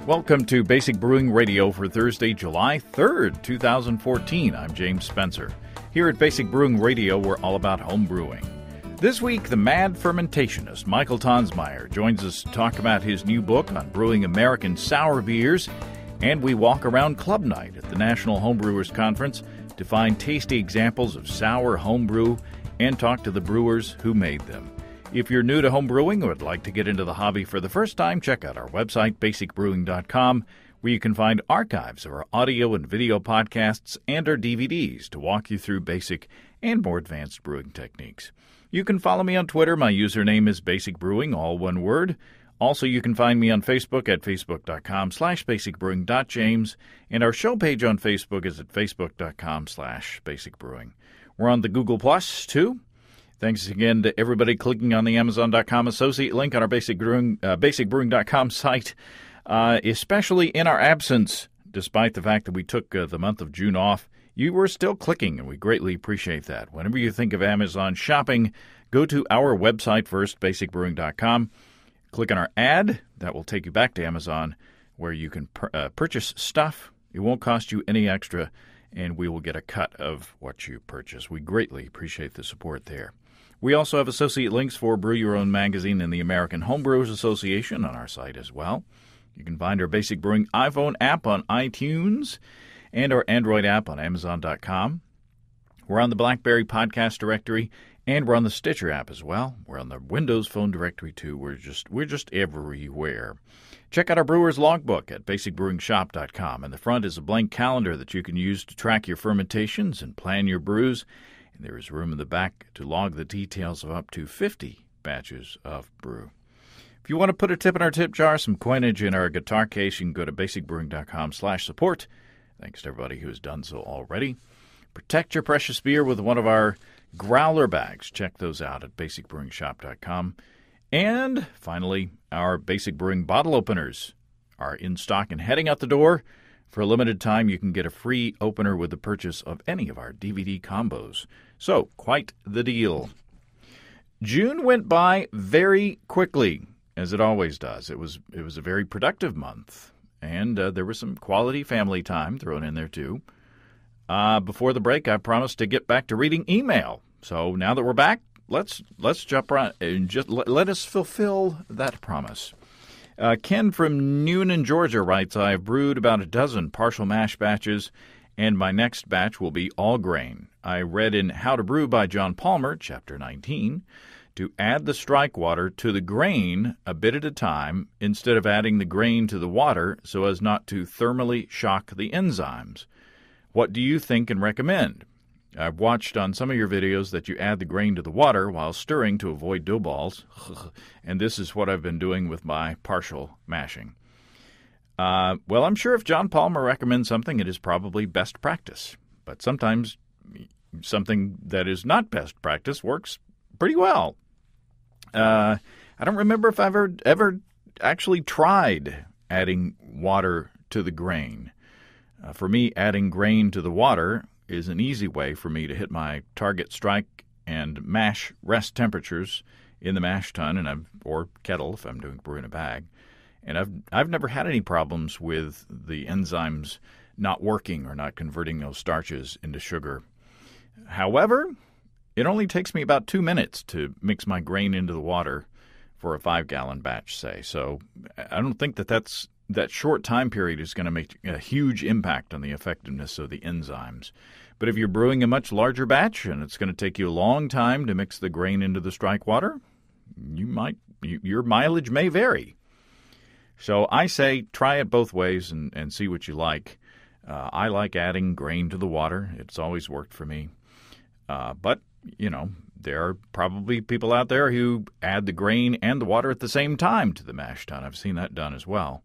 Welcome to Basic Brewing Radio for Thursday, July 3rd, 2014. I'm James Spencer. Here at Basic Brewing Radio, we're all about home brewing. This week, the Mad Fermentationist, Michael Tonsmeire, joins us to talk about his new book on brewing American sour beers, and we walk around club night at the National Homebrewers Conference to find tasty examples of sour homebrew and talk to the brewers who made them. If you're new to home brewing or would like to get into the hobby for the first time, check out our website, basicbrewing.com, where you can find archives of our audio and video podcasts and our DVDs to walk you through basic and more advanced brewing techniques. You can follow me on Twitter. My username is Basic Brewing, all one word. Also, you can find me on Facebook at facebook.com/basicbrewing.james, and our show page on Facebook is at facebook.com/basicbrewing. We're on the Google Plus, too. Thanks again to everybody clicking on the Amazon.com associate link on our basicbrewing.com site, especially in our absence, despite the fact that we took the month of June off. You were still clicking, and we greatly appreciate that. Whenever you think of Amazon shopping, go to our website first, basicbrewing.com. Click on our ad. That will take you back to Amazon, where you can purchase stuff. It won't cost you any extra, and we will get a cut of what you purchase. We greatly appreciate the support there. We also have associate links for Brew Your Own magazine and the American Homebrewers Association on our site as well. You can find our Basic Brewing iPhone app on iTunes and our Android app on Amazon.com. We're on the BlackBerry podcast directory, and we're on the Stitcher app as well. We're on the Windows Phone directory too. We're just everywhere. Check out our brewer's logbook at basicbrewingshop.com. In the front is a blank calendar that you can use to track your fermentations and plan your brews. And there is room in the back to log the details of up to 50 batches of brew. If you want to put a tip in our tip jar, some coinage in our guitar case, you can go to basicbrewing.com/support. Thanks to everybody who has done so already. Protect your precious beer with one of our growler bags. Check those out at basicbrewingshop.com. And finally, our Basic Brewing bottle openers are in stock and heading out the door. For a limited time, you can get a free opener with the purchase of any of our DVD combos. So, quite the deal. June went by very quickly, as it always does. It was a very productive month, and there was some quality family time thrown in there, too. Before the break, I promised to get back to reading email. So now that we're back, let's jump right and just let us fulfill that promise. Ken from Newnan, Georgia writes, I have brewed about a dozen partial mash batches, and my next batch will be all grain. I read in How to Brew by John Palmer, Chapter 19, to add the strike water to the grain a bit at a time instead of adding the grain to the water so as not to thermally shock the enzymes. What do you think and recommend? I've watched on some of your videos that you add the grain to the water while stirring to avoid dough balls, and this is what I've been doing with my partial mashing. Well, I'm sure if John Palmer recommends something, it is probably best practice. But sometimes something that is not best practice works pretty well. I don't remember if I've ever actually tried adding water to the grain. For me, adding grain to the water is an easy way for me to hit my target strike and mash rest temperatures in the mash tun or kettle if I'm doing brew in a bag. And I've never had any problems with the enzymes not working or not converting those starches into sugar. However, it only takes me about 2 minutes to mix my grain into the water for a 5-gallon batch, say. So I don't think that short time period is going to make a huge impact on the effectiveness of the enzymes. But if you're brewing a much larger batch and it's going to take you a long time to mix the grain into the strike water, your mileage may vary. So I say try it both ways and see what you like. I like adding grain to the water. It's always worked for me. But, there are probably people out there who add the grain and the water at the same time to the mash tun. I've seen that done as well.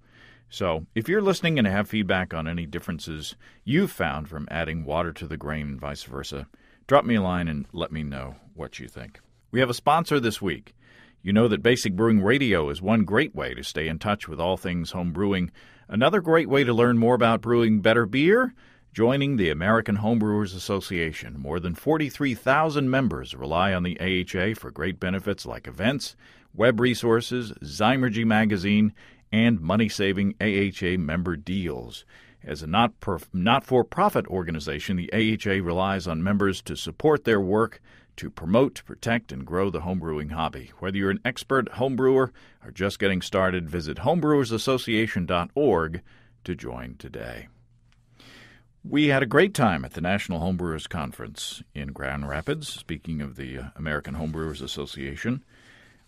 So if you're listening and have feedback on any differences you've found from adding water to the grain and vice versa, drop me a line and let me know what you think. We have a sponsor this week. You know that Basic Brewing Radio is one great way to stay in touch with all things home brewing. Another great way to learn more about brewing better beer, joining the American Homebrewers Association. More than 43,000 members rely on the AHA for great benefits like events, web resources, Zymergy magazine, and money-saving AHA member deals. As a not-for-profit organization, the AHA relies on members to support their work to promote, protect, and grow the homebrewing hobby. Whether you're an expert homebrewer or just getting started, visit homebrewersassociation.org to join today. We had a great time at the National Homebrewers Conference in Grand Rapids. Speaking of the American Homebrewers Association,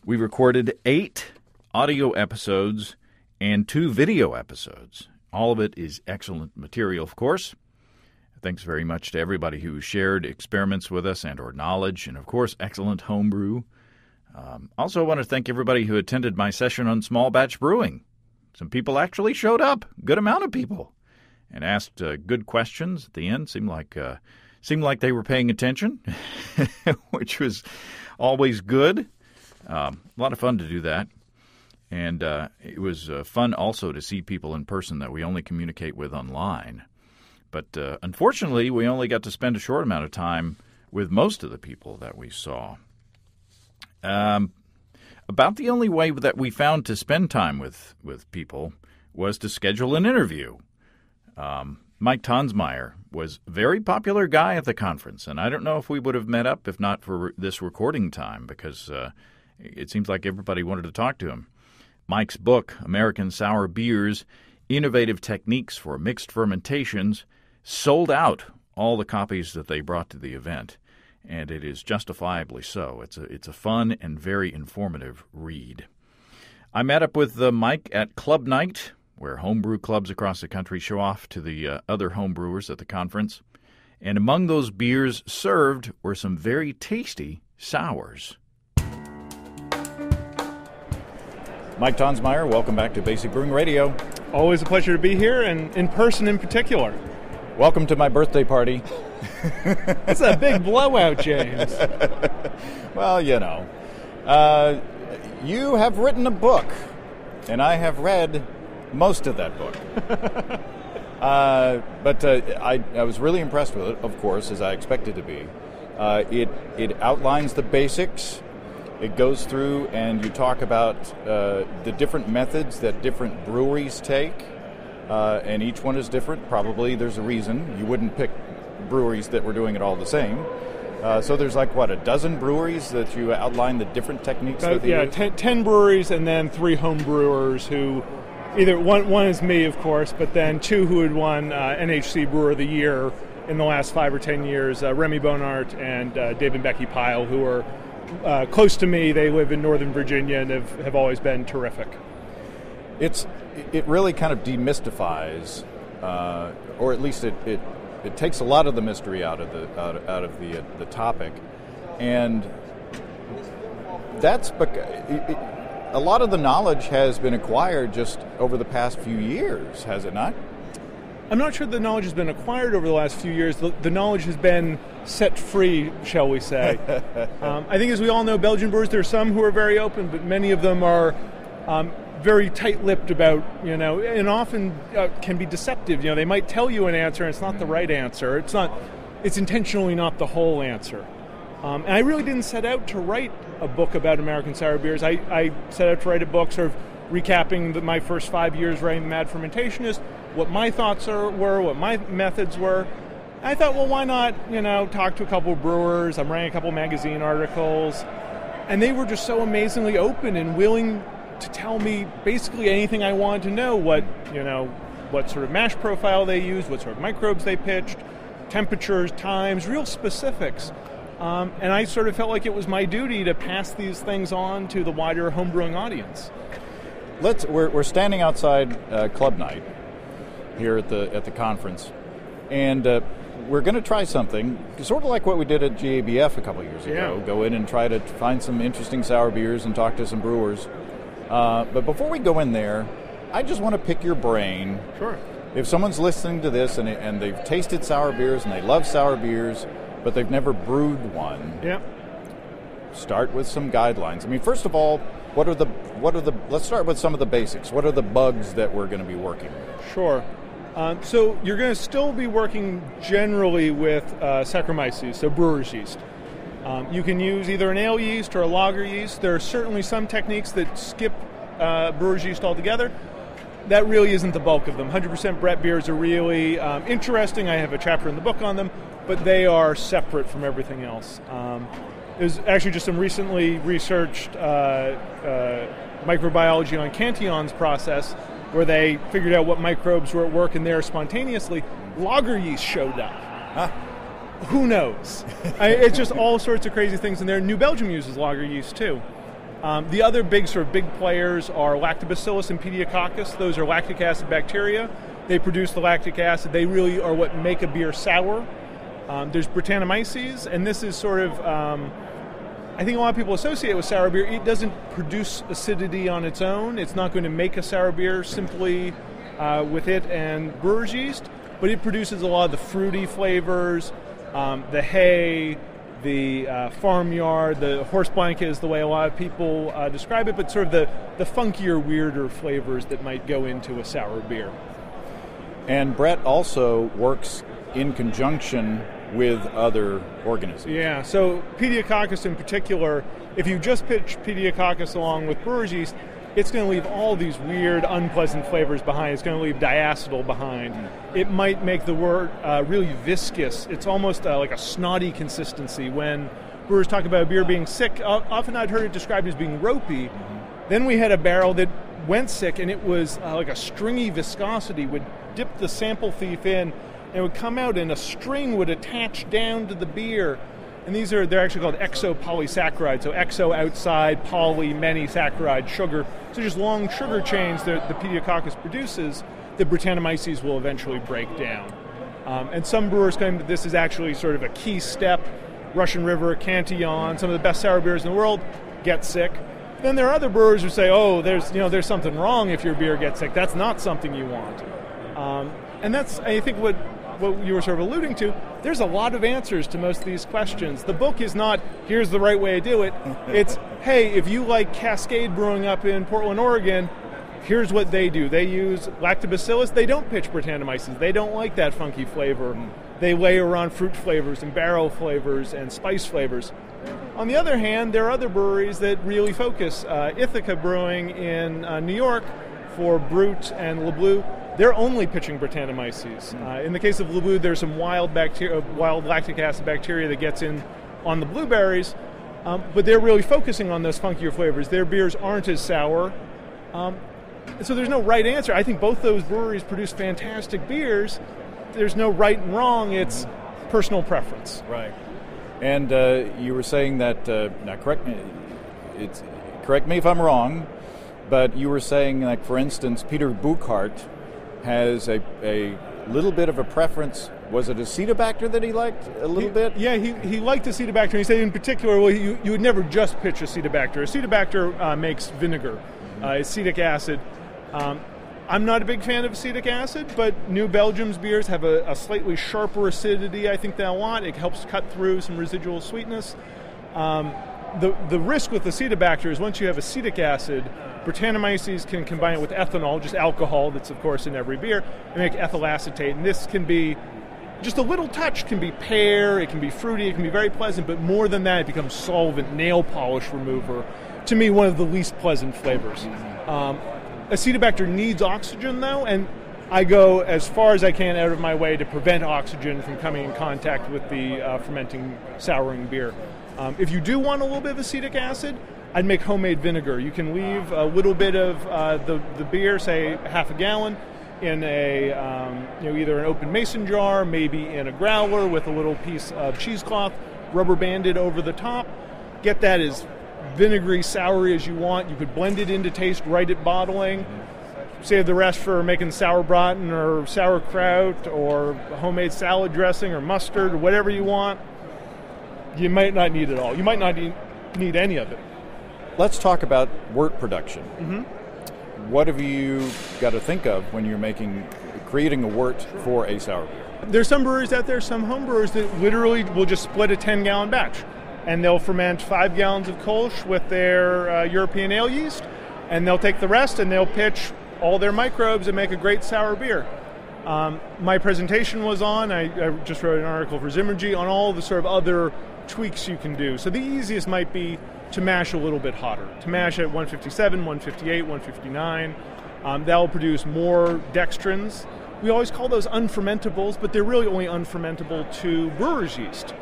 we recorded 8 audio episodes and 2 video episodes. All of it is excellent material, of course. Thanks very much to everybody who shared experiments with us and or knowledge, and, of course, excellent homebrew. Also, I want to thank everybody who attended my session on small batch brewing. Some people actually showed up, good amount of people, and asked good questions at the end. Seemed like they were paying attention, which was always good. A lot of fun to do that. And it was fun also to see people in person that we only communicate with online. But unfortunately, we only got to spend a short amount of time with most of the people that we saw. About the only way that we found to spend time with people was to schedule an interview. Mike Tonsmeire was a very popular guy at the conference, and I don't know if we would have met up if not for this recording time, because it seems like everybody wanted to talk to him. Mike's book, American Sour Beers, Innovative Techniques for Mixed Fermentations, sold out all the copies that they brought to the event, and it is justifiably so. It's a fun and very informative read. I met up with Mike at Club Night, where homebrew clubs across the country show off to the other homebrewers at the conference, and among those beers served were some very tasty sours. Mike Tonsmeire, welcome back to Basic Brewing Radio. Always a pleasure to be here, and in person in particular. Welcome to my birthday party. It's a big blowout, James. Well, you know. You have written a book, and I have read most of that book. But I was really impressed with it, of course, as I expected to be. It outlines the basics. It goes through and you talk about the different methods that different breweries take, and each one is different. Probably there's a reason. You wouldn't pick breweries that were doing it all the same. So there's like, what, a dozen breweries that you outline the different techniques that they use? 10 breweries and then 3 home brewers who, either one is me, of course, but then 2 who had won NHC Brewer of the Year in the last 5 or 10 years, Remy Bonart and Dave and Becky Pyle, who are close to me. They live in Northern Virginia and have always been terrific. It really kind of demystifies, or at least it takes a lot of the mystery out of the topic, and that's a lot of the knowledge has been acquired just over the past few years, has it not? I'm not sure the knowledge has been acquired over the last few years. The knowledge has been set free, shall we say. I think, as we all know, Belgian brewers, there are some who are very open, but many of them are very tight-lipped about, and often can be deceptive. They might tell you an answer, and it's not the right answer. It's intentionally not the whole answer. And I really didn't set out to write a book about American sour beers. I set out to write a book sort of recapping my first 5 years writing Mad Fermentationist, what my thoughts were, what my methods were. I thought, well, why not, talk to a couple of brewers. I'm writing a couple of magazine articles. And they were just so amazingly open and willing to tell me basically anything I wanted to know, what sort of mash profile they used, what sort of microbes they pitched, temperatures, times, real specifics. And I sort of felt like it was my duty to pass these things on to the wider homebrewing audience. We're standing outside Club Night here at the conference, and we're going to try something sort of like what we did at GABF a couple of years ago. Go in and try to find some interesting sour beers and talk to some brewers. But before we go in there, I just want to pick your brain. Sure. If someone's listening to this and they've tasted sour beers and they love sour beers, but they've never brewed one, start with some guidelines. I mean, first of all, let's start with some of the basics. What are the bugs that we're going to be working with? Sure. So you're going to still be working generally with Saccharomyces, so brewer's yeast. You can use either an ale yeast or a lager yeast. There are certainly some techniques that skip brewer's yeast altogether. that really isn't the bulk of them. 100% Brett beers are really interesting. I have a chapter in the book on them, but they are separate from everything else. There's actually just some recently researched microbiology on Cantillon's process, where they figured out what microbes were at work in there spontaneously. Lager yeast showed up. Huh? Who knows? It's just all sorts of crazy things in there. New Belgium uses lager yeast too. The other big players are Lactobacillus and Pediococcus. Those are lactic acid bacteria. They produce the lactic acid. They really are what make a beer sour. There's Brettanomyces, and this is sort of, I think a lot of people associate it with sour beer. It doesn't produce acidity on its own. It's not going to make a sour beer simply with it and brewer's yeast, but it produces a lot of the fruity flavors, the hay, the farmyard, the horse blanket is the way a lot of people describe it, but sort of the funkier, weirder flavors that might go into a sour beer. And Brett also works in conjunction with other organisms. Yeah, so Pediococcus in particular, if you just pitch Pediococcus along with brewer's yeast, it's going to leave all these weird, unpleasant flavors behind. It's going to leave diacetyl behind. It might make the wort really viscous. It's almost like a snotty consistency. When brewers talk about a beer being sick, often I'd heard it described as being ropey. Then we had a barrel that went sick, and it was like a stringy viscosity. Would dip the sample thief in, and it would come out, and a string would attach down to the beer. And they're actually called exopolysaccharides. So exo outside, poly, many saccharide, sugar. So just long sugar chains that the Pediococcus produces that Brettanomyces will eventually break down. And some brewers claim that this is actually sort of a key step. Russian River, Cantillon, some of the best sour beers in the world get sick. Then there are other brewers who say, oh, there's something wrong if your beer gets sick. That's not something you want. And that's, I think, what you were sort of alluding to. There's a lot of answers to most of these questions. The book is not, here's the right way to do it. It's, hey, if you like Cascade Brewing up in Portland, Oregon, here's what they do. They use Lactobacillus. They don't pitch Brettanomyces. They don't like that funky flavor. They layer on fruit flavors and barrel flavors and spice flavors. On the other hand, there are other breweries that really focus. Ithaca Brewing in New York for Brut and LeBleu, they're only pitching Brettanomyces. In the case of LeBleu, there's some wild lactic acid bacteria that gets in on the blueberries, but they're really focusing on those funkier flavors. Their beers aren't as sour. So there's no right answer. I think both those breweries produce fantastic beers. There's no right and wrong. It's personal preference. Right. And you were saying that, now correct me if I'm wrong, but you were saying, like, for instance, Peter Buchart has a little bit of a preference. Was it Acetobacter that he liked a little bit? Yeah, he liked Acetobacter. He said in particular, well, you would never just pitch Acetobacter. Acetobacter makes vinegar, acetic acid. I'm not a big fan of acetic acid, but New Belgium's beers have a slightly sharper acidity I think they'll want. It helps cut through some residual sweetness. The risk with Acetobacter is once you have acetic acid, Brettanomyces can combine it with ethanol, just alcohol that's, of course, in every beer, and make ethyl acetate. And this can be, just a little touch can be pear, it can be fruity, it can be very pleasant, but more than that, it becomes solvent, nail polish remover. To me, one of the least pleasant flavors. Acetobacter needs oxygen, though, and I go as far as I can out of my way to prevent oxygen from coming in contact with the fermenting, souring beer. If you do want a little bit of acetic acid, I'd make homemade vinegar. You can leave a little bit of the beer, say half a gallon, in a either an open mason jar, maybe in a growler with a little piece of cheesecloth, rubber banded over the top. Get that as vinegary, soury as you want. You could blend it into taste right at bottling. Save the rest for making sauerbraten or sauerkraut or homemade salad dressing or mustard or whatever you want. You might not need it all. You might not need any of it. Let's talk about wort production. Mm-hmm. What have you got to think of when you're creating a wort for a sour beer? There's some breweries out there, some home brewers that literally will just split a 10-gallon batch. And they'll ferment 5 gallons of Kolsch with their European ale yeast, and they'll take the rest and they'll pitch all their microbes and make a great sour beer. My presentation was on, I just wrote an article for Zymurgy on all the sort of other tweaks you can do. So the easiest might be to mash a little bit hotter, to mash at 157, 158, 159. That'll produce more dextrins. We always call those unfermentables, but they're really only unfermentable to brewer's yeast.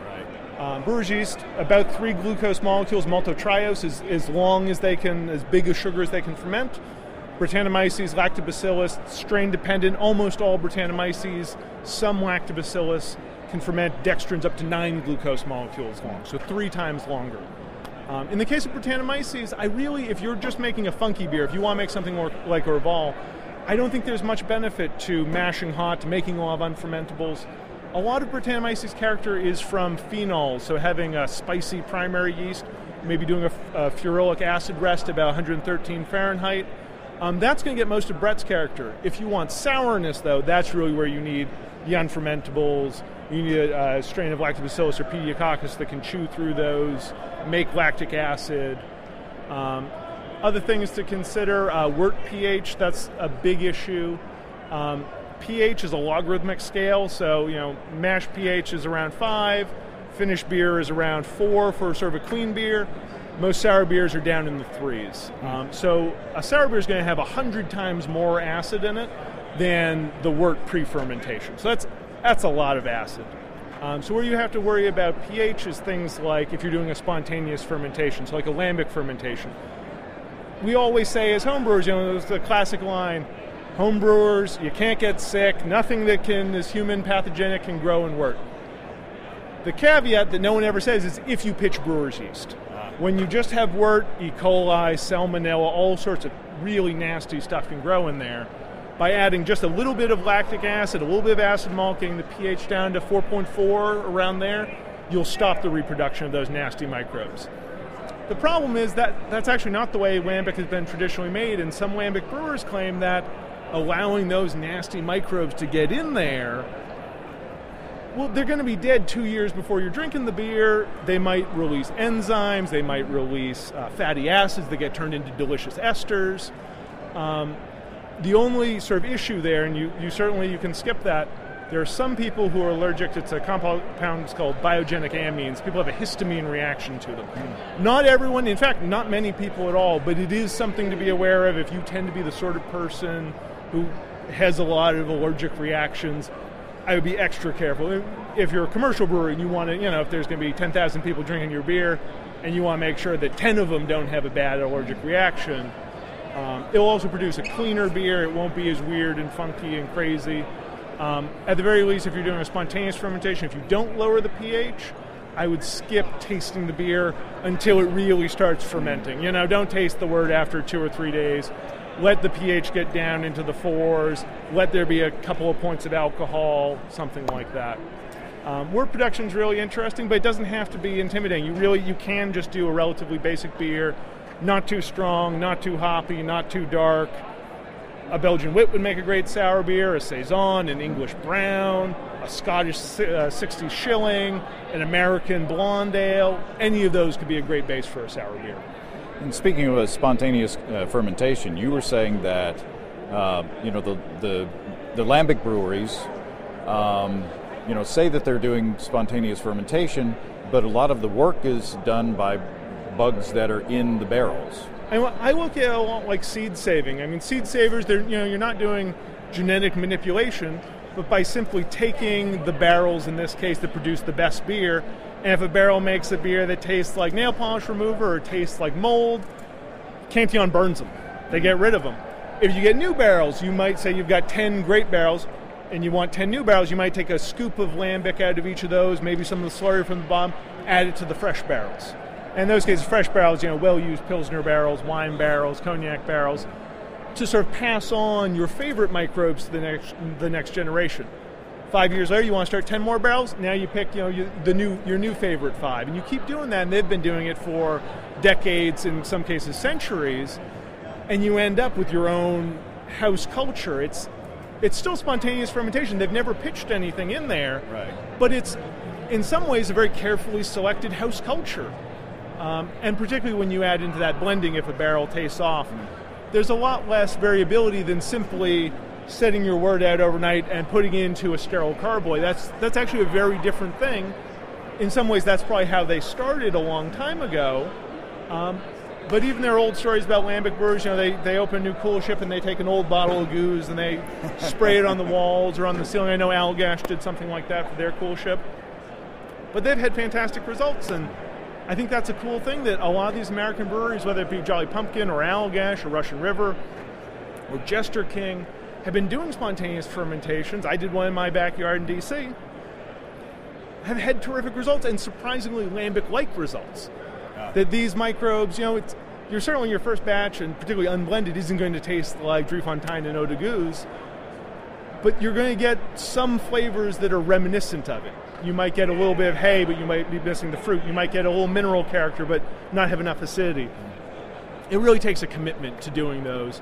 Brewer's yeast, about 3 glucose molecules, maltotriose, is as long as they can, as big a sugar as they can ferment. Brettanomyces, lactobacillus, strain dependent, almost all Brettanomyces, some lactobacillus can ferment dextrins up to 9 glucose molecules long, so 3 times longer. In the case of Brettanomyces, if you're just making a funky beer, if you want to make something more like Orval, I don't think there's much benefit to mashing hot, to making a lot of unfermentables. A lot of Brettanomyces character is from phenols, so having a spicy primary yeast, maybe doing a ferulic acid rest about 113 Fahrenheit. That's going to get most of Brett's character. If you want sourness, though, that's really where you need the unfermentables. You need a strain of Lactobacillus or Pediococcus that can chew through those, make lactic acid. Other things to consider, wort pH, that's a big issue. pH is a logarithmic scale, so mash pH is around 5, finished beer is around 4 for sort of a clean beer. Most sour beers are down in the 3s. So a sour beer is going to have 100 times more acid in it than the wort pre-fermentation. So that's a lot of acid. So where you have to worry about pH is things like if you're doing a spontaneous fermentation, so like a lambic fermentation. We always say as homebrewers, there's the classic line, homebrewers, you can't get sick, nothing that is human pathogenic can grow in wort. The caveat that no one ever says is if you pitch brewer's yeast. When you just have wort, E. coli, salmonella, all sorts of really nasty stuff can grow in there. By adding just a little bit of lactic acid, a little bit of acid malt, getting the pH down to 4.4, around there, you'll stop the reproduction of those nasty microbes. The problem is that that's actually not the way lambic has been traditionally made, and some lambic brewers claim that allowing those nasty microbes to get in there, well, they're going to be dead 2 years before you're drinking the beer. They might release enzymes, they might release fatty acids that get turned into delicious esters. The only sort of issue there, and you can skip that, there are some people who are allergic. It's a compound called biogenic amines. People have a histamine reaction to them. Not everyone, in fact, not many people at all, but it is something to be aware of if you tend to be the sort of person who has a lot of allergic reactions. I would be extra careful. If you're a commercial brewery and you want to, if there's going to be 10,000 people drinking your beer and you want to make sure that 10 of them don't have a bad allergic reaction, it'll also produce a cleaner beer. It won't be as weird and funky and crazy. At the very least, if you're doing a spontaneous fermentation, if you don't lower the pH, I would skip tasting the beer until it really starts fermenting. Don't taste the wort after 2 or 3 days. Let the pH get down into the 4s. Let there be a couple of points of alcohol, something like that. Wort production is really interesting, but it doesn't have to be intimidating. You can just do a relatively basic beer, not too strong, not too hoppy, not too dark. A Belgian wit would make a great sour beer, a saison, an English brown, a Scottish 60 shilling, an American blonde ale. Any of those could be a great base for a sour beer. And speaking of a spontaneous fermentation, you were saying that the lambic breweries, say that they're doing spontaneous fermentation, but a lot of the work is done by bugs that are in the barrels. I look at it a lot like seed saving. I mean, seed savers, you're not doing genetic manipulation, but by simply taking the barrels, in this case, that produce the best beer, and if a barrel makes a beer that tastes like nail polish remover or tastes like mold, Cantillon burns them. They get rid of them. If you get new barrels, you might say you've got 10 great barrels, and you want 10 new barrels, you might take a scoop of lambic out of each of those, maybe some of the slurry from the bottom, add it to the fresh barrels. In those cases, fresh barrels, well-used Pilsner barrels, wine barrels, cognac barrels, to sort of pass on your favorite microbes to the next generation. 5 years later, you want to start 10 more barrels. Now you pick, your new favorite 5, and you keep doing that. And they've been doing it for decades, in some cases centuries, and you end up with your own house culture. It's still spontaneous fermentation. They've never pitched anything in there, right? But it's in some ways a very carefully selected house culture. And particularly when you add into that blending, if a barrel tastes off, there's a lot less variability than simply setting your wort out overnight and putting it into a sterile carboy. That's actually a very different thing. In some ways, that's probably how they started a long time ago. But even their old stories about lambic brewers, they open a new coolship and they take an old bottle of goose and they spray it on the walls or on the ceiling. I know Allagash did something like that for their coolship. But they've had fantastic results, and I think that's a cool thing that a lot of these American breweries, whether it be Jolly Pumpkin or Allagash or Russian River or Jester King, have been doing spontaneous fermentations. I did one in my backyard in D.C., have had terrific results and surprisingly lambic-like results. That these microbes, you're certainly your first batch, and particularly unblended, isn't going to taste like Driefontein and Eau de Gouze, but you're going to get some flavors that are reminiscent of it. You might get a little bit of hay, but you might be missing the fruit. You might get a little mineral character, but not have enough acidity. It really takes a commitment to doing those.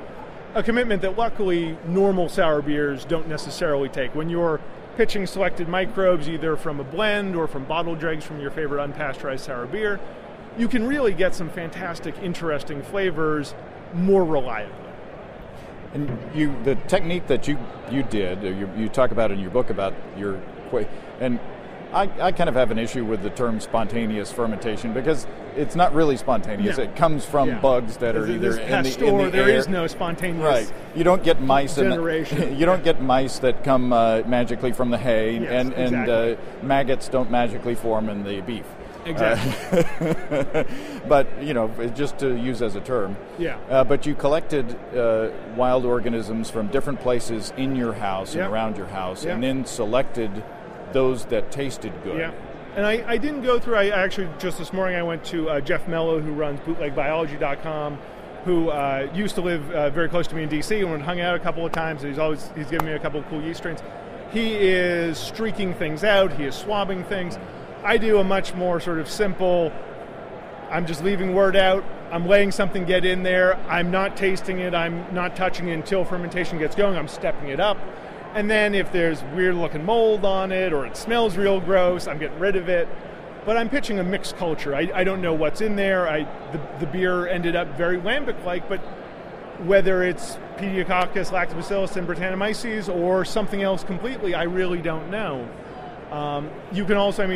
A commitment that luckily normal sour beers don't necessarily take. When you're pitching selected microbes, either from a blend or from bottle dregs from your favorite unpasteurized sour beer, you can really get some fantastic, interesting flavors more reliably. And the technique that you did, or you talk about in your book about your, and I kind of have an issue with the term spontaneous fermentation because it's not really spontaneous. No. It comes from bugs that are either in the air. There is no spontaneous. Right. You don't get mice. Generation. You don't get mice that come magically from the hay, yes, and exactly. Maggots don't magically form in the beef. Exactly. But, just to use as a term. Yeah. But you collected wild organisms from different places in your house and around your house, and then selected those that tasted good. Yeah. And I didn't go through, I actually, just this morning I went to Jeff Mello, who runs bootlegbiology.com, who used to live very close to me in D.C. and hung out a couple of times. He's given me a couple of cool yeast strains. He is streaking things out. He is swabbing things. I do a much more sort of simple, I'm just leaving wort out, I'm letting something get in there, I'm not tasting it, I'm not touching it until fermentation gets going, I'm stepping it up. And then if there's weird looking mold on it or it smells real gross, I'm getting rid of it. But I'm pitching a mixed culture. I don't know what's in there. The beer ended up very lambic-like, but whether it's Pediococcus, Lactobacillus, and Brettanomyces or something else completely, I really don't know. You can also,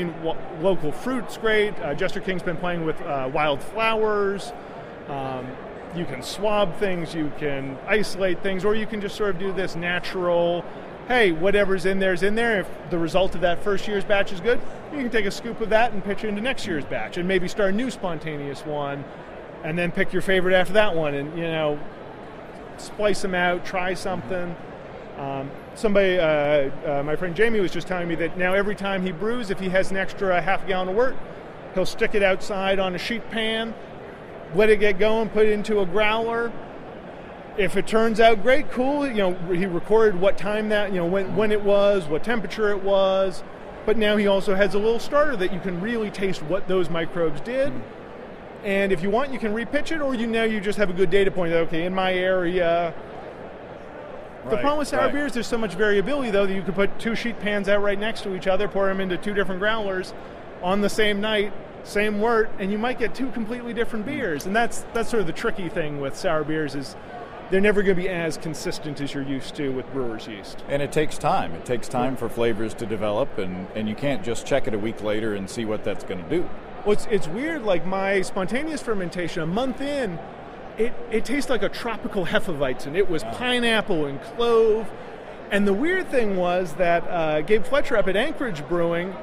local fruit's great. Jester King's been playing with wild flowers. You can swab things, you can isolate things, or you can just sort of do this natural, hey, whatever's in there is in there. If the result of that first year's batch is good, you can take a scoop of that and pitch it into next year's batch and maybe start a new spontaneous one and then pick your favorite after that one and, splice them out, try something. Somebody, my friend Jamie was just telling me that now every time he brews, if he has an extra half gallon of wort, he'll stick it outside on a sheet pan, let it get going, put it into a growler. If it turns out great, cool. He recorded what time that, when it was, what temperature it was. But now he also has a little starter that you can really taste what those microbes did. And if you want, you can repitch it, or you just have a good data point. Okay, in my area. Right, the problem with sour beers, there's so much variability, though, that you could put two sheet pans out right next to each other, pour them into two different growlers on the same night, same wort, and you might get two completely different beers. And that's sort of the tricky thing with sour beers is they're never going to be as consistent as you're used to with brewer's yeast. And it takes time. It takes time for flavors to develop, and you can't just check it a week later and see what that's going to do. Well, it's weird. Like my spontaneous fermentation, a month in, it tastes like a tropical Hefeweizen. It was pineapple and clove. And the weird thing was that Gabe Fletcher up at Anchorage Brewing,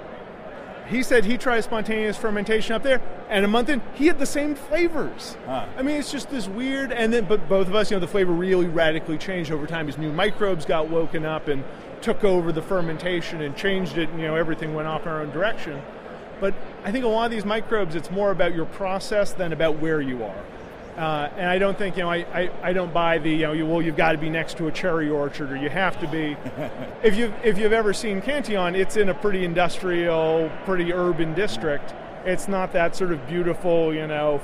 he said he tried spontaneous fermentation up there, and a month in, he had the same flavors. It's just this weird, but both of us, the flavor really radically changed over time as new microbes got woken up and took over the fermentation and changed it, and, everything went off in our own direction. But I think a lot of these microbes, it's more about your process than about where you are. And I don't think, I don't buy the, you've got to be next to a cherry orchard, or you have to be. If you've ever seen Cantillon, it's in a pretty industrial, pretty urban district. It's not that sort of beautiful,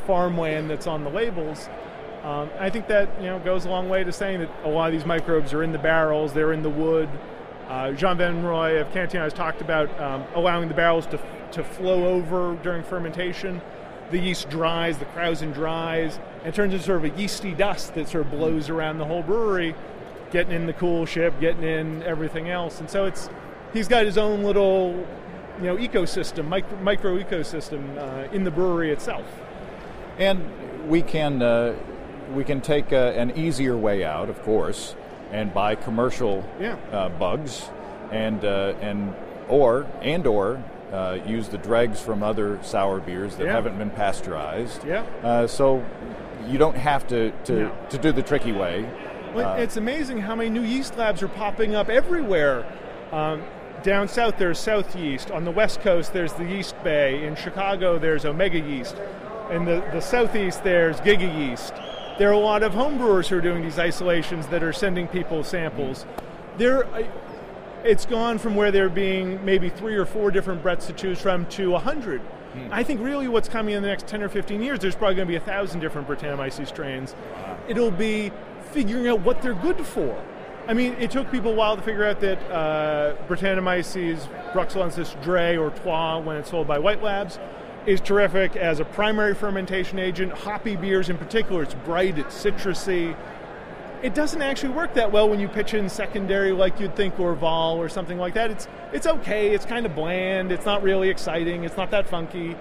farmland that's on the labels. I think that, goes a long way to saying that a lot of these microbes are in the barrels, they're in the wood. Jean Van Roy of Cantillon has talked about allowing the barrels to flow over during fermentation. The yeast dries, the krausen dries, and turns into sort of a yeasty dust that sort of blows around the whole brewery, getting in the coolship, getting in everything else. And so he's got his own little, ecosystem, micro ecosystem in the brewery itself. And we can take an easier way out, of course, and buy commercial bugs, or use the dregs from other sour beers that haven't been pasteurized. Yeah. So you don't have to do the tricky way. Well, it's amazing how many new yeast labs are popping up everywhere. Down south, there's South Yeast. On the West Coast, there's the Yeast Bay. In Chicago, there's Omega Yeast. In the Southeast, there's Giga Yeast. There are a lot of homebrewers who are doing these isolations that are sending people samples. It's gone from where there being maybe 3 or 4 different Bretts to choose from to 100. I think really what's coming in the next 10 or 15 years, there's probably going to be 1,000 different Brettanomyces strains. Wow. It'll be figuring out what they're good for. I mean, it took people a while to figure out that Brettanomyces bruxellensis Dre or Trois, when it's sold by White Labs, is terrific as a primary fermentation agent. Hoppy beers in particular, it's bright, it's citrusy. It doesn't actually work that well when you pitch in secondary like you'd think Orval or something like that. It's okay, it's kind of bland, it's not really exciting, it's not that funky.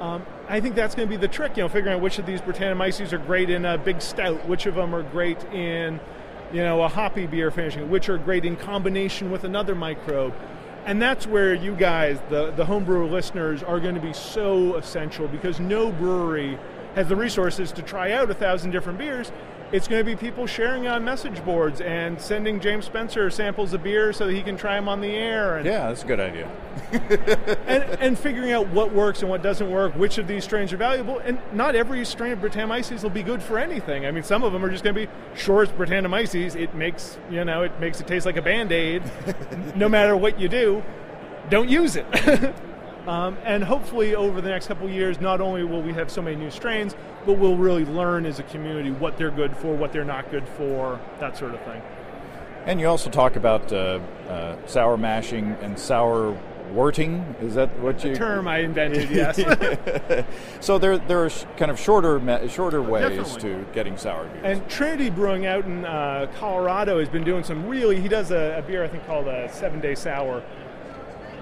I think that's going to be the trick, figuring out which of these Brettanomyces are great in a big stout, which of them are great in, a hoppy beer finishing, which are great in combination with another microbe. And that's where you guys, the homebrewer listeners, are going to be so essential, because no brewery has the resources to try out 1,000 different beers. It's going to be people sharing on message boards and sending James Spencer samples of beer so that he can try them on the air. And, yeah, that's a good idea. and figuring out what works and what doesn't work, which of these strains are valuable. And not every strain of Brettanomyces will be good for anything. I mean, some of them are just going to be, sure, it's Brettanomyces. It makes it taste like a Band-Aid. No matter what you do, don't use it. And hopefully over the next couple of years, not only will we have so many new strains, but we'll really learn as a community what they're good for, what they're not good for, that sort of thing. And you also talk about sour mashing and sour worting. Is that what you... A term I invented, yes. So there are kind of shorter ways Definitely. to getting sour beers. And Trinity Brewing out in Colorado has been doing some he does a beer I think called a 7-Day Sour.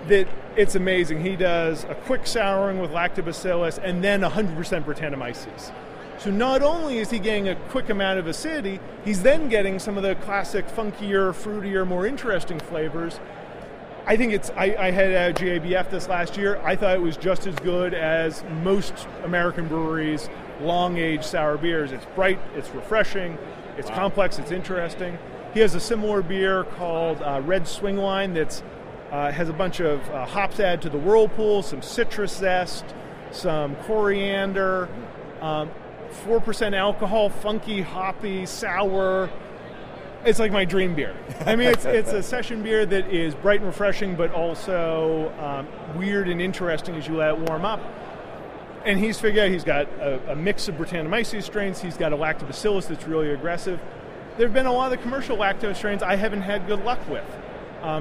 That it's amazing. He does a quick souring with lactobacillus and then 100% Brettanomyces. So not only is he getting a quick amount of acidity, he's then getting some of the classic funkier, fruitier, more interesting flavors. I think I had GABF this last year. I thought it was just as good as most American breweries' long-aged sour beers. It's bright, it's refreshing, it's complex, it's interesting. He has a similar beer called Red Swing Line that's has a bunch of hops added to the whirlpool, some citrus zest, some coriander, 4% alcohol, funky, hoppy, sour. It's like my dream beer. I mean, it's a session beer that is bright and refreshing, but also weird and interesting as you let it warm up. And he's figured out he's got a mix of Brettanomyces strains. He's got a lactobacillus that's really aggressive. There have been a lot of the commercial lactose strains I haven't had good luck with.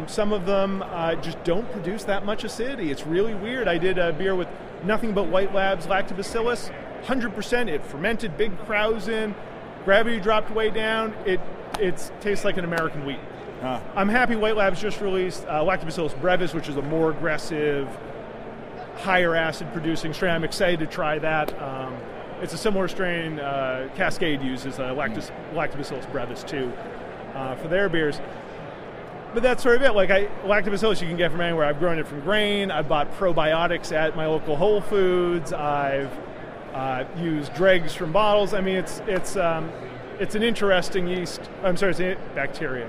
Some of them just don't produce that much acidity. It's really weird. I did a beer with nothing but White Labs lactobacillus, 100%. It fermented, big Krausen, gravity dropped way down. It tastes like an American wheat. I'm happy White Labs just released Lactobacillus brevis, which is a more aggressive, higher acid producing strain. I'm excited to try that. It's a similar strain Cascade uses, Lactobacillus brevis too, for their beers. But that's sort of it. Like lactobacillus you can get from anywhere. I've grown it from grain. I've bought probiotics at my local Whole Foods. I've used dregs from bottles. I mean, it's an interesting yeast. I'm sorry, it's bacteria.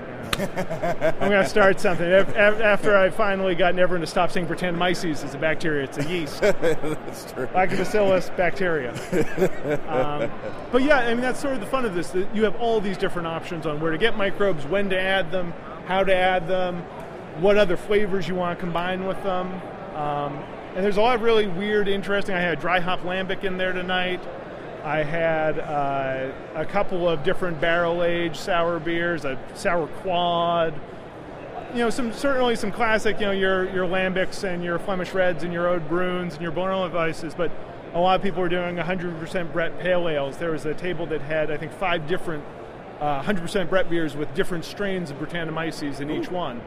I'm going to start something. After I've finally gotten everyone to stop saying Brettanomyces is a bacteria, it's a yeast. That's true. Lactobacillus, bacteria. But yeah, I mean, that's sort of the fun of this. That you have all these different options on where to get microbes, when to add them, how to add them, what other flavors you want to combine with them. And there's a lot of really weird, interesting. I had a dry hop lambic in there tonight. I had a couple of different barrel-aged sour beers, a sour quad. Certainly some classic, your lambics and your Flemish Reds and your Ode Bruins and your Bornholm Weisses, but a lot of people were doing 100% Brett Pale Ales. There was a table that had, I think, 5 different 100% Brett beers with different strains of Brettanomyces in each one.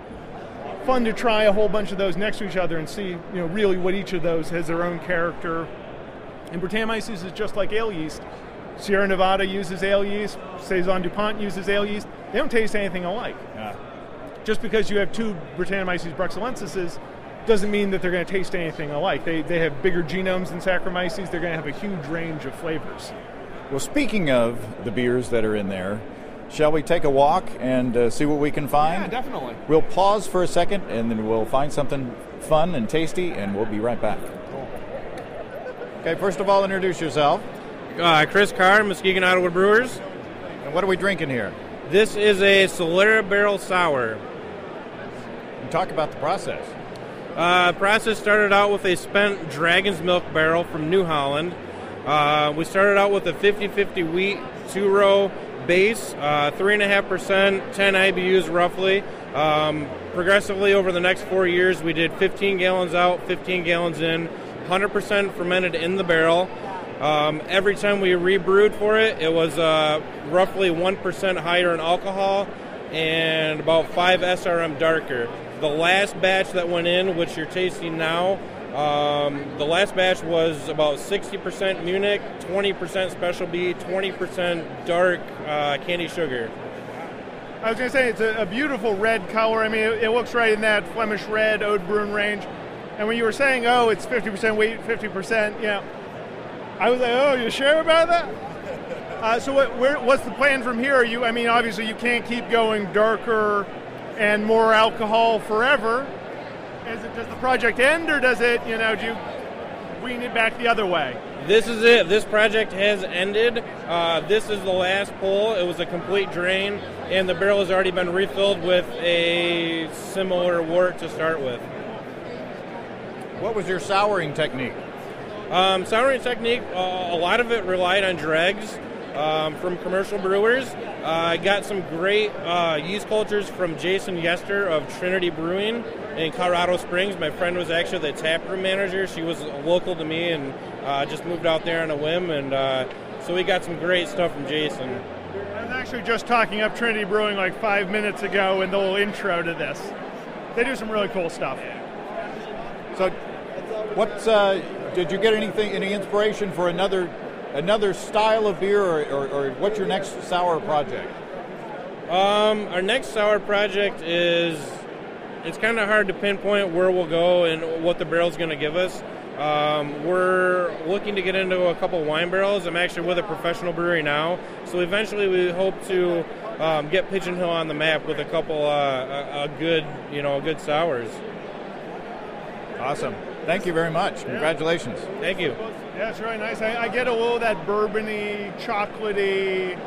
Fun to try a whole bunch of those next to each other and see, really what each of those has their own character And Brettanomyces is just like ale yeast. Sierra Nevada uses ale yeast. Saison DuPont uses ale yeast. They don't taste anything alike. Yeah. Just because you have two Brettanomyces bruxellenses doesn't mean that they're going to taste anything alike. They have bigger genomes than Saccharomyces. They're going to have a huge range of flavors. Well, speaking of the beers that are in there, shall we take a walk and see what we can find? Yeah, definitely. We'll pause for a second, and then we'll find something fun and tasty, and we'll be right back. Cool. Okay, first of all, introduce yourself. Chris Carr, Muskegon Ottawa Brewers. And what are we drinking here? This is a Solera Barrel Sour. And talk about the process. Process started out with a spent Dragon's Milk barrel from New Holland. We started out with a 50-50 wheat, 2-row base, 3.5%, 10 IBUs roughly. Progressively over the next 4 years, we did 15 gallons out, 15 gallons in, 100% fermented in the barrel. Every time we rebrewed for it, it was roughly 1% higher in alcohol and about 5 SRM darker. The last batch that went in, which you're tasting now, the last batch was about 60% Munich, 20% Special B, 20% dark candy sugar. I was going to say, it's a beautiful red color. I mean, it looks right in that Flemish red, Ode Brun range. And when you were saying, oh, it's 50% wheat, 50%, you know, I was like, oh, you sure about that? So what's the plan from here? I mean, obviously you can't keep going darker and more alcohol forever. Does the project end, or does it, do you wean it back the other way? This is it. This project has ended. This is the last pull. It was a complete drain, and the barrel has already been refilled with a similar wort to start with. What was your souring technique? Souring technique, a lot of it relied on dregs from commercial brewers. I got some great yeast cultures from Jason Yester of Trinity Brewing in Colorado Springs. My friend was actually the taproom manager. She was local to me and just moved out there on a whim, and so we got some great stuff from Jason. I was actually just talking up Trinity Brewing like 5 minutes ago in the little intro to this. They do some really cool stuff. So, did you get any inspiration for another style of beer, or what's your next sour project? Our next sour project it's kind of hard to pinpoint where we'll go and what the barrel's going to give us. We're looking to get into a couple wine barrels. I'm actually with a professional brewery now, so eventually we hope to get Pigeon Hill on the map with a couple good sours. Awesome. Thank you very much. Yeah. Congratulations. Thank you. Yeah, it's really nice. I get a little of that bourbony, chocolatey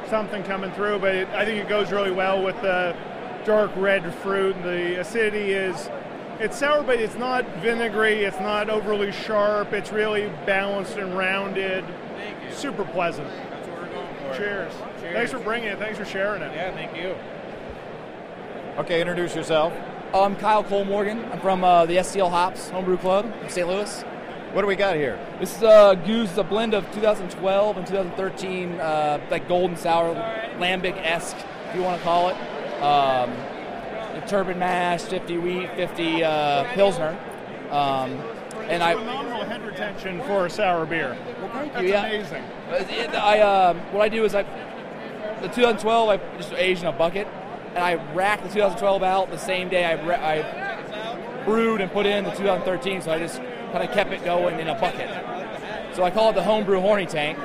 something coming through, but I think it goes really well with the dark red fruit. The acidity it's sour, but it's not vinegary. It's not overly sharp. It's really balanced and rounded. Thank you. Super pleasant. That's what we're going for. Cheers. Cheers. Thanks for bringing it. Thanks for sharing it. Yeah, thank you. Okay, introduce yourself. I'm Kyle Cole Morgan. I'm from the STL Hops Homebrew Club in St. Louis. What do we got here? This is Goose, a blend of 2012 and 2013, like golden sour, lambic-esque, if you want to call it. Turbid mash, 50 wheat, 50 Pilsner. And phenomenal head retention for a sour beer. Well, thank That's you. Yeah. amazing. What I do is the 2012 I just aged in a bucket, and I racked the 2012 out the same day I brewed and put in the 2013. So I just kind of kept it going in a bucket. So I call it the Homebrew Horny Tank.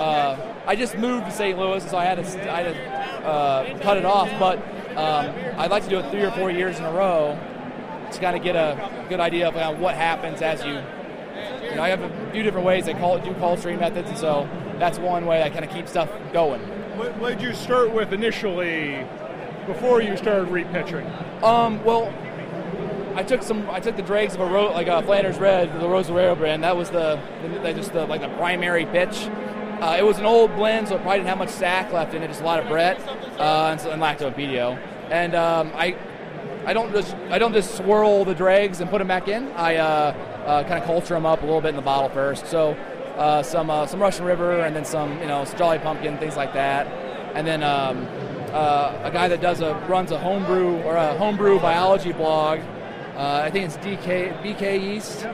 I just moved to St. Louis, so I had to cut it off, but I'd like to do it 3 or 4 years in a row to kind of get a good idea of what happens as you I have a few different ways I do cold stream methods, and so that's one way I kind of keep stuff going. What did you start with initially before you started repitching? Well, I took the dregs of a Flanders Red, the Rosarero brand. That was the primary pitch. It was an old blend, so it probably didn't have much sack left in it, just a lot of Brett and lactobacillus. And I don't just swirl the dregs and put them back in. I kind of culture them up a little bit in the bottle first. So some Russian River, and then some Jolly Pumpkin, things like that. And then a guy that runs a homebrew biology blog. I think it's BK Yeast.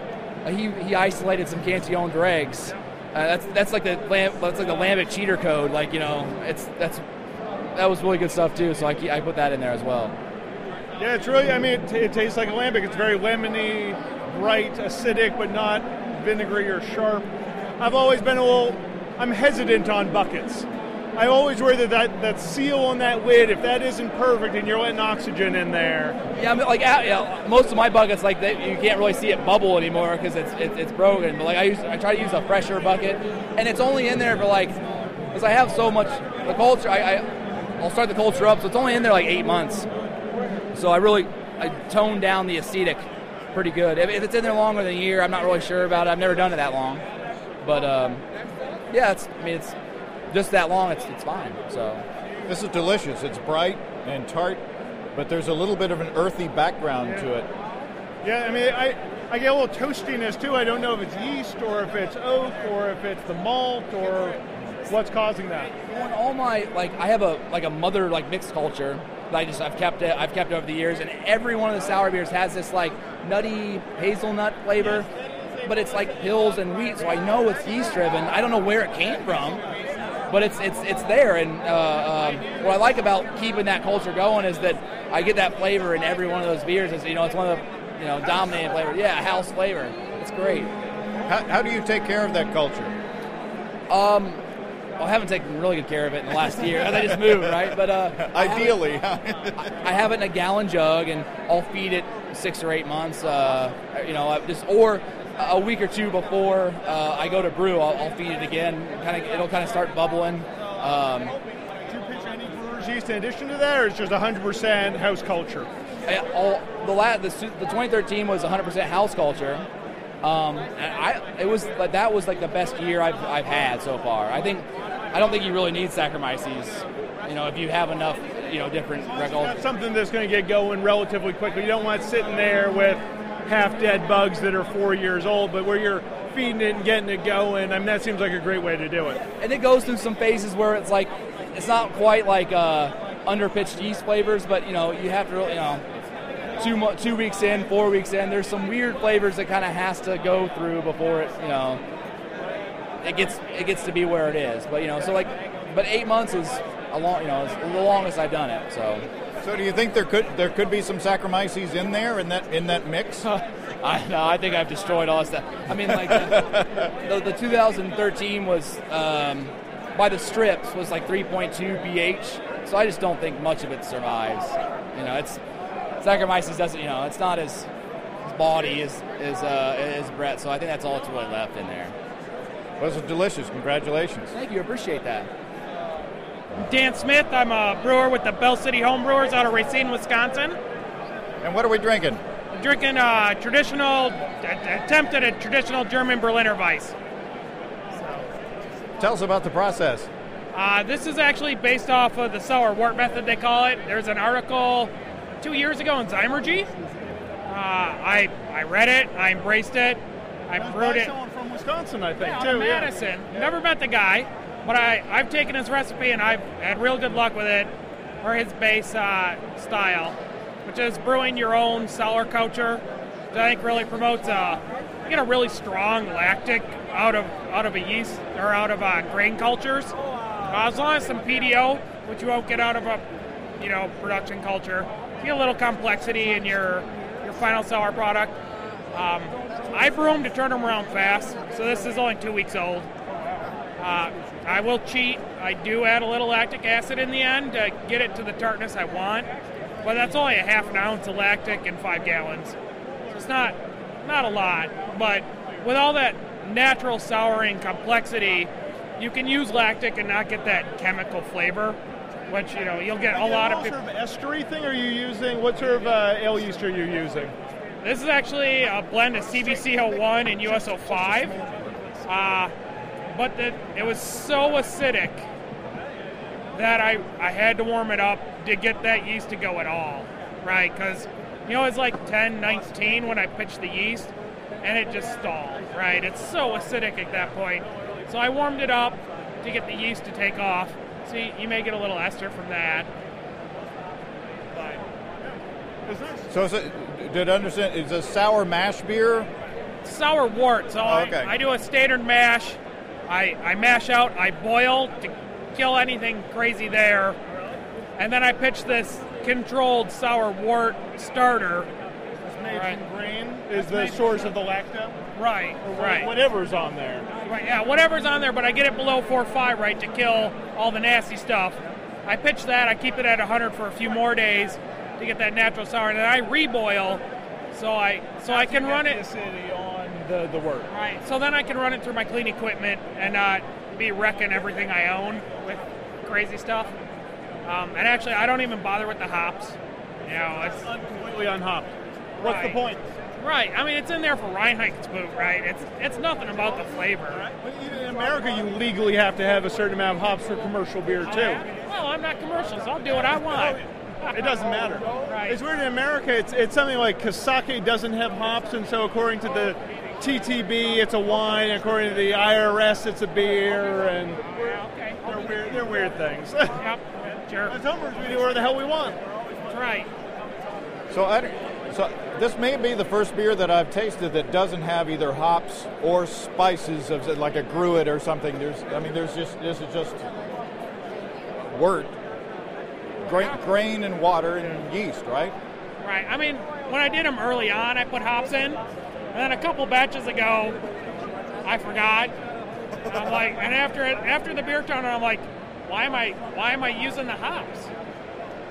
he isolated some Cantillon dregs. That's like the lambic cheater code. Like, that was really good stuff too. So I put that in there as well. Yeah, it's really. I mean, it tastes like a lambic. It's very lemony, bright, acidic, but not vinegary or sharp. I've always been I'm hesitant on buckets. I always worry that seal on that lid, if that isn't perfect and you're letting oxygen in there. Yeah, I mean, most of my buckets, you can't really see it bubble anymore because it's broken. But I try to use a fresher bucket, and it's only in there for because I have so much the culture. I'll start the culture up, so it's only in there 8 months. So I tone down the acetic pretty good. If it's in there longer than a year, I'm not really sure about it. I've never done it that long, but yeah, it's just that long, it's fine. So this is delicious. It's bright and tart, but there's a little bit of an earthy background to it. Yeah, I mean, I get a little toastiness too. I don't know if it's yeast or if it's oak or if it's the malt or what's causing that. Well, all my I have a mother mixed culture that I've kept over the years, and every one of the sour beers has this nutty hazelnut flavor, but it's hills and wheat, so I know it's yeast driven. I don't know where it came from, but it's there. And what I like about keeping that culture going is that I get that flavor in every one of those beers. It's one of the dominating flavors. Yeah, house flavor. It's great. How do you take care of that culture? I haven't taken really good care of it in the last year. I just moved, right? But ideally, I have it in a gallon jug, and I'll feed it 6 or 8 months. Or a week or two before I go to brew, I'll feed it again. It'll kind of start bubbling. Do you pitch any brewer's yeast in addition to that, or it's just 100% house culture? The 2013 was 100% house culture. That was the best year I've had so far. I don't think you really need Saccharomyces, if you have enough, different cultures. That's something that's going to get going relatively quickly. You don't want it sitting there with half-dead bugs that are 4 years old, but where you're feeding it and getting it going, that seems like a great way to do it. And it goes through some phases where it's it's not quite underpitched yeast flavors, but you have to really, 2 weeks in, 4 weeks in, there's some weird flavors that kind of has to go through before it gets to be where it is. But but 8 months is a long, it's the longest I've done it. So do you think there could be some Saccharomyces in there in that mix? I think I've destroyed all that stuff. I mean, the 2013 was by the strips was 3.2 pH. So I just don't think much of it survives. It's Saccharomyces doesn't. It's not as body as Brett. So I think that's all that's really left in there. Well, this is delicious. Congratulations. Thank you. Appreciate that. Dan Smith. I'm a brewer with the Bell City Homebrewers out of Racine, Wisconsin. And what are we drinking? Drinking attempt at a traditional German Berliner Weiss. Tell us about the process. This is actually based off of the sour wort method, they call it. There's an article 2 years ago in Zymergy. I read it, I embraced it, I brewed it. Someone from Wisconsin, I think, too. Madison. Yeah. Never met the guy, but I've taken his recipe and I've had real good luck with it, or his base style, which is brewing your own sour culture. Which I think really promotes you get a really strong lactic out of a yeast or out of grain cultures. As long as some PDO, which you won't get out of a production culture, you get a little complexity in your final sour product. I brew them to turn them around fast, so this is only 2 weeks old. I will cheat. I do add a little lactic acid in the end to get it to the tartness I want, but that's only a half an ounce of lactic in 5 gallons. So it's not a lot, but with all that natural souring complexity, you can use lactic and not get that chemical flavor, which you'll get a lot of people. What sort of estery thing are you using? What sort of ale yeast are you using? This is actually a blend of CBC01 and USO5, but it was so acidic that I had to warm it up to get that yeast to go at all, right? Because it's 10, 19 when I pitched the yeast, and it just stalled, right? It's so acidic at that point. So I warmed it up to get the yeast to take off. So you may get a little ester from that. So did I understand, it's a sour mash beer? sour wort. So I do a standard mash. I mash out, I boil to kill anything crazy there. And then I pitch this controlled sour wort starter. It's made from grain is the source of the lacto? Right, right. Whatever's on there. Right, yeah, whatever's on there, but I get it below 4.5, right, to kill all the nasty stuff. I pitch that, I keep it at 100 for a few more days to get that natural sour, and then I reboil so I can run it on the wort. Right. So then I can run it through my clean equipment and not be wrecking everything I own with crazy stuff. And actually, I don't even bother with the hops. You know, it's completely unhopped. What's the point? Right. I mean, it's in there for Reinheitsgebot, right? It's nothing about the flavor. But even in America, you legally have to have a certain amount of hops for commercial beer too. Well, I'm not commercial, so I'll do what I want. It doesn't matter. Right. It's weird in America. It's something like Kasake doesn't have hops, and so according to the TTB, it's a wine. According to the IRS, it's a beer, and they're weird things. Yep. Sure. As homebrewers, we do whatever the hell we want. That's right. So this may be the first beer that I've tasted that doesn't have either hops or spices of like a gruit or something. This is just wort, grain and water and yeast, right? Right. I mean, when I did them early on, I put hops in, and then a couple batches ago, I forgot. I'm like, and after the beer tournament, I'm like, why am I using the hops?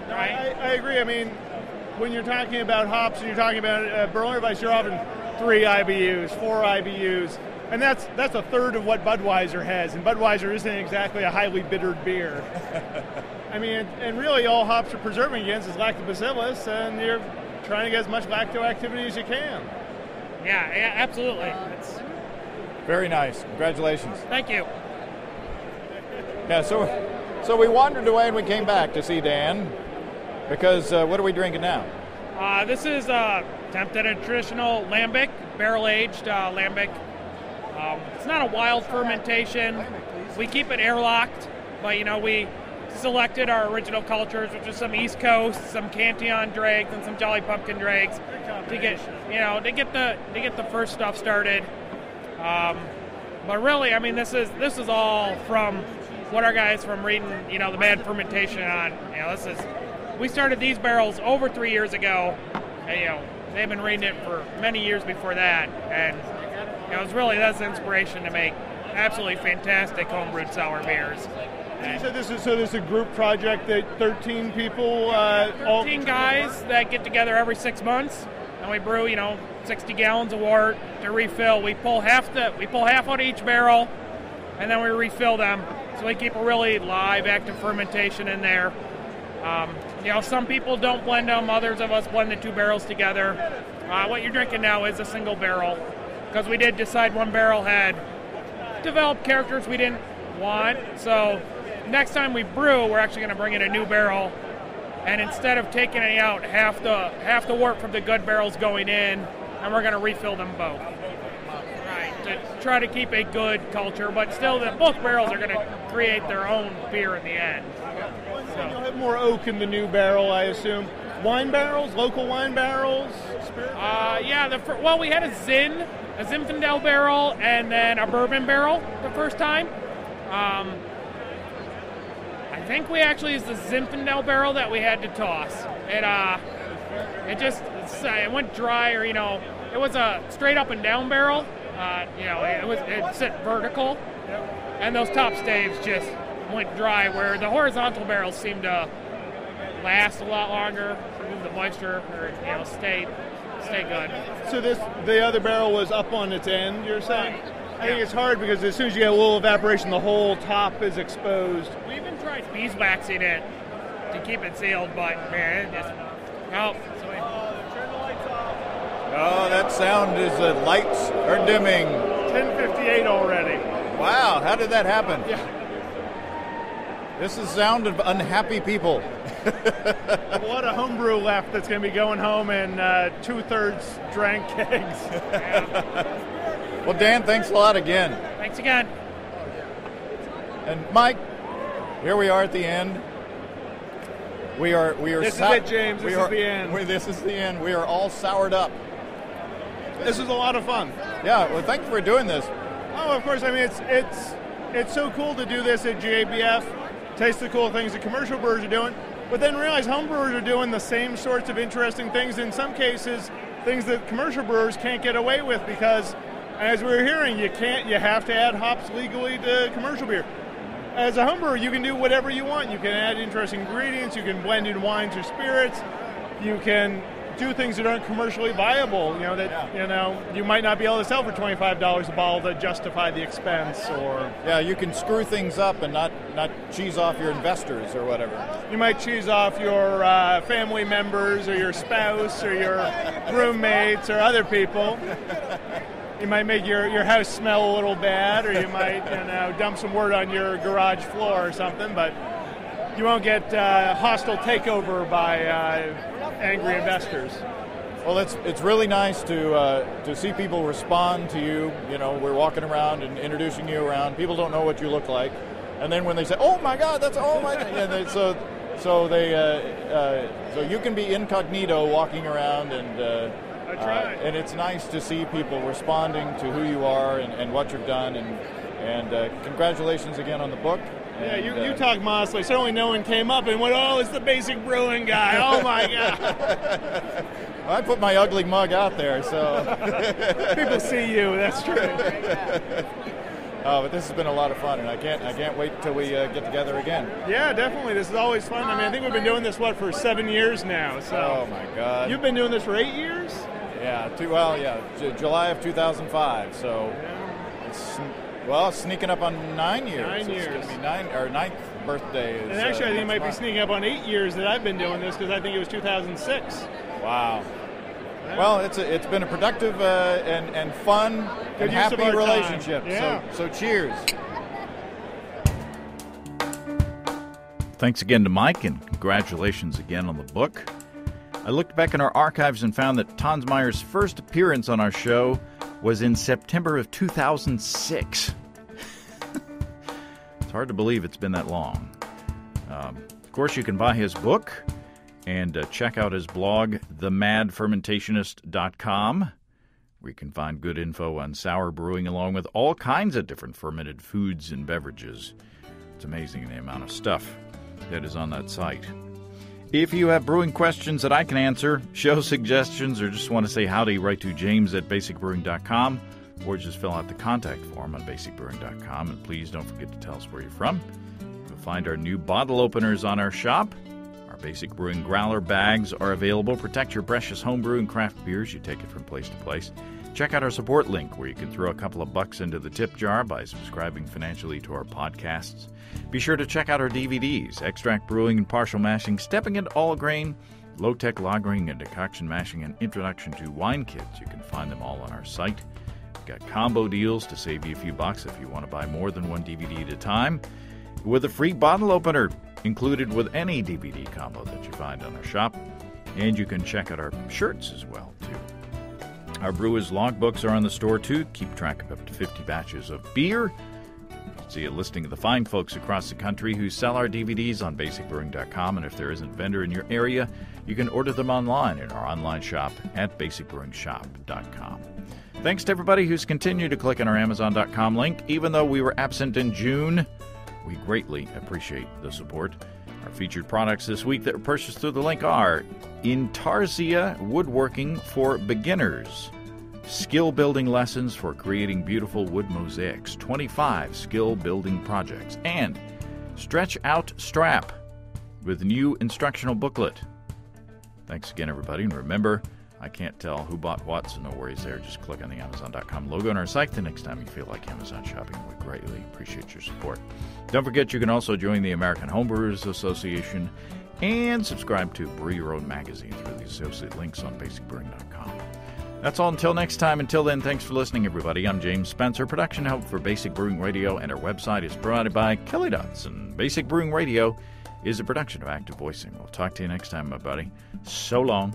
Right. I agree. I mean, when you're talking about hops and you're talking about Berliner Weiss, you're often 3 IBUs, 4 IBUs, and that's a third of what Budweiser has. And Budweiser isn't exactly a highly bittered beer. I mean, and really all hops are preserving against is lactobacillus, and you're trying to get as much lacto activity as you can. Yeah, absolutely. Very nice. Congratulations. Thank you. Yeah, so we wandered away and we came back to see Dan, because what are we drinking now? This is attempted a traditional lambic, barrel-aged lambic. It's not a wild fermentation. We keep it airlocked, but we selected our original cultures, which is some East Coast, some Cantillon dregs, and some Jolly Pumpkin dregs to get the first stuff started. But really, I mean, this is all from what our guys from reading, the Mad Fermentation on. We started these barrels over 3 years ago, and they've been reading it for many years before that, and that's the inspiration to make absolutely fantastic homebrewed sour beers. So this is a group project that 13 people, 13 guys that get together every 6 months, and we brew 60 gallons of wort to refill. We pull half out of each barrel, and then we refill them. So we keep a really live, active fermentation in there. Some people don't blend them. Others of us blend the 2 barrels together. What you're drinking now is a single barrel, because we did decide one barrel had developed characters we didn't want. So next time we brew, we're actually going to bring in a new barrel, and instead of taking it out, half the wort from the good barrels going in, and we're going to refill them both. Right, to try to keep a good culture, but still both barrels are going to create their own beer in the end. So you'll have more oak in the new barrel, I assume. Wine barrels, local wine barrels? We had a Zinfandel barrel, and then a bourbon barrel the first time. I think we actually used the Zinfandel barrel that we had to toss. It went dry, or it was a straight up and down barrel. It sit vertical, and those top staves just went dry, where the horizontal barrels seemed to last a lot longer, remove the moisture, or stay good. So the other barrel was up on its end, you're saying? I think it's hard because as soon as you get a little evaporation, the whole top is exposed. We even tried beeswaxing it to keep it sealed, but man, it just turn the lights off. Oh, that sound is lights are dimming. 10:58 already. Wow, how did that happen? Yeah. This is the sound of unhappy people. A lot of homebrew left that's going to be going home in 2/3 drank kegs. Well, Dan, thanks a lot again. Thanks again. And Mike, here we are at the end. We are. This is it, James. This is the end. This is the end. We are all soured up. this is a lot of fun. Yeah, well, thank you for doing this. Oh, of course. I mean, it's so cool to do this at GABF, taste the cool things that commercial brewers are doing, but then realize home brewers are doing the same sorts of interesting things, in some cases, things that commercial brewers can't get away with, because, as we were hearing, you have to add hops legally to commercial beer. As a home brewer, you can do whatever you want. You can add interesting ingredients, you can blend in wines or spirits, you can do things that aren't commercially viable, you might not be able to sell for $25 a bottle to justify the expense, or... Yeah, you can screw things up and not cheese off your investors or whatever. You might cheese off your family members or your spouse or your roommates or other people. You might make your house smell a little bad, or you might dump some wort on your garage floor or something, but you won't get hostile takeover by angry investors. Well, it's really nice to see people respond to you. We're walking around and introducing you around. People don't know what you look like, and then when they say, "Oh my God, that's oh my," so you can be incognito walking around and. And it's nice to see people responding to who you are and what you've done, and congratulations again on the book. Yeah, you talk modestly. Certainly no one came up and went, "Oh, it's the Basic Brewing guy. Oh my God." Well, I put my ugly mug out there, so people see you. That's true. But this has been a lot of fun, and I can't wait till we get together again. Yeah, definitely. This is always fun. I mean, I think we've been doing this for 7 years now. So. Oh my God. You've been doing this for 8 years? Yeah. July of 2005. So it's sneaking up on 9 years. 9 years. It's going to be our 9th birthday. And actually, I think it might be sneaking up on 8 years that I've been doing this, because I think it was 2006. Wow. Well, it's been a productive and fun and happy relationship. Yeah. So cheers. Thanks again to Mike, and congratulations again on the book. I looked back in our archives and found that Tonsmeire's first appearance on our show was in September of 2006. It's hard to believe it's been that long. Of course, you can buy his book and check out his blog, themadfermentationist.com, where you can find good info on sour brewing along with all kinds of different fermented foods and beverages. It's amazing the amount of stuff that is on that site. If you have brewing questions that I can answer, show suggestions, or just want to say howdy, write to james@basicbrewing.com, or just fill out the contact form on basicbrewing.com. And please don't forget to tell us where you're from. You'll find our new bottle openers on our shop. Our Basic Brewing growler bags are available. Protect your precious homebrew and craft beers. You take it from place to place. Check out our support link, where you can throw a couple of bucks into the tip jar by subscribing financially to our podcasts. Be sure to check out our DVDs, Extract Brewing and Partial Mashing, Stepping into All Grain, Low-Tech Lagering and Decoction Mashing, and Introduction to Wine Kits. You can find them all on our site. We've got combo deals to save you a few bucks if you want to buy more than one DVD at a time, with a free bottle opener included with any DVD combo that you find on our shop. And you can check out our shirts as well, too. Our brewers' logbooks are on the store, too. Keep track of up to 50 batches of beer. You can see a listing of the fine folks across the country who sell our DVDs on basicbrewing.com. And if there isn't a vendor in your area, you can order them online in our online shop at basicbrewingshop.com. Thanks to everybody who's continued to click on our Amazon.com link. Even though we were absent in June, we greatly appreciate the support. Our featured products this week that were purchased through the link are Intarsia Woodworking for Beginners, Skill Building Lessons for Creating Beautiful Wood Mosaics, 25 Skill Building Projects, and Stretch Out Strap with new instructional booklet. Thanks again, everybody, and remember, I can't tell who bought what, so no worries there. Just click on the Amazon.com logo on our site the next time you feel like Amazon shopping. We greatly appreciate your support. Don't forget, you can also join the American Homebrewers Association and subscribe to Brew Your Own magazine through the associate links on basicbrewing.com. That's all until next time. Until then, thanks for listening, everybody. I'm James Spencer. Production help for Basic Brewing Radio, and our website is provided by Kelly Dotson. Basic Brewing Radio is a production of Active Voicing. We'll talk to you next time, my buddy. So long.